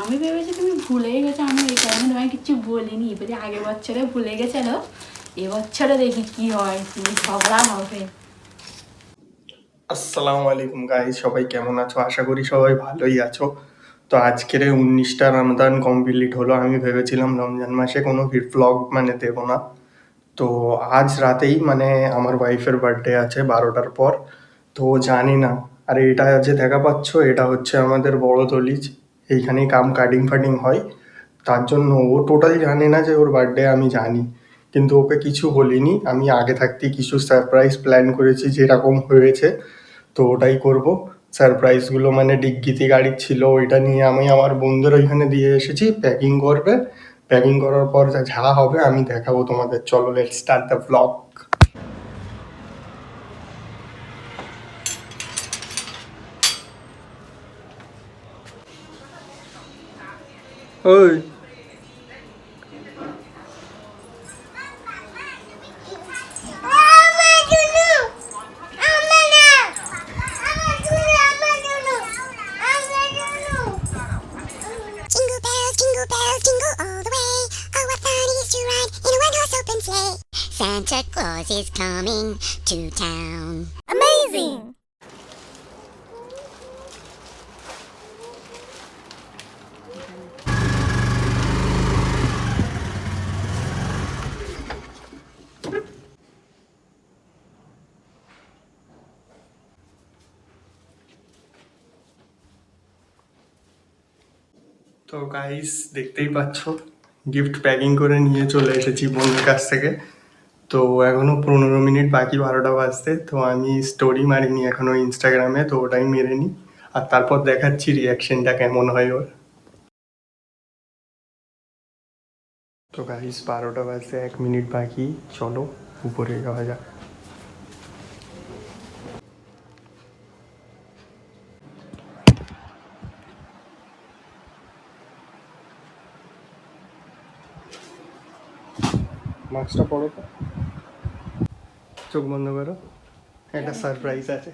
আমি ভেবেছি তুমি ভুলেই গেছো, আমি এই কারণে তোমায় কিছু বলিনি। বলি আগের বছরে ভুলে গেছিলো, এবছরে দেখি কি হয়, তুমি ঝগড়া হবে। আসসালামু আলাইকুম গাইস, সবাই কেমন আছো? আশা করি সবাই ভালোই আছো। তো আজকের 19টা রমজান কমপ্লিট হলো। আমি ভেবেছিলাম রমজান মাসে কোনো ভ্লগ মানে দেবো না। তো আজ রাতেই মানে আমার ওয়াইফের বার্থডে আছে 12টার পর। তো জানি না। আর এটা যে দেখা পাচ্ছ, এটা হচ্ছে আমাদের বড় দলিজ। এইখানেই কাটিং ফাটিং হয়। তার জন্য ও টোটালি জানে না যে ওর বার্থডে আমি জানি, কিন্তু ওকে কিছু বলিনি। আমি আগে থাকতেই কিছু সারপ্রাইজ প্ল্যান করেছি, যেরকম হয়েছে তো ওটাই করব। সারপ্রাইজগুলো মানে ডিগ্গিতে গাড়ি ছিল, ওইটা নিয়ে আমি আমার বন্ধুর ওইখানে দিয়ে এসেছি, প্যাকিং করবে। প্যাকিং করার পর যা যা হবে আমি দেখাবো তোমাদের। চলো লেটস স্টার্ট দ্য ব্লগ। ওই Jingle bells, jingle all the way. Oh, what fun it is to ride in a one-horse open sleigh. Santa Claus is coming to town. Amazing! তো গাইস দেখতেই পাচ্ছ, গিফট প্যাকিং করে নিয়ে চলে এসেছি বন্ধুর কাছ থেকে। তো এখনো 15 মিনিট বাকি 12টা বাজতে। তো আমি স্টোরি মারিনি এখনো ইনস্টাগ্রামে, তো ওটাই মেরে নিই। আর তারপর দেখাচ্ছি রিয়াকশনটা কেমন হয় ওর। তো গাইস 12টা বাজতে 1 মিনিট বাকি, চলো উপরে যাওয়া যাক। মাস্কটা পরো তো, চোখ বন্ধ করো, একটা সারপ্রাইজ আছে।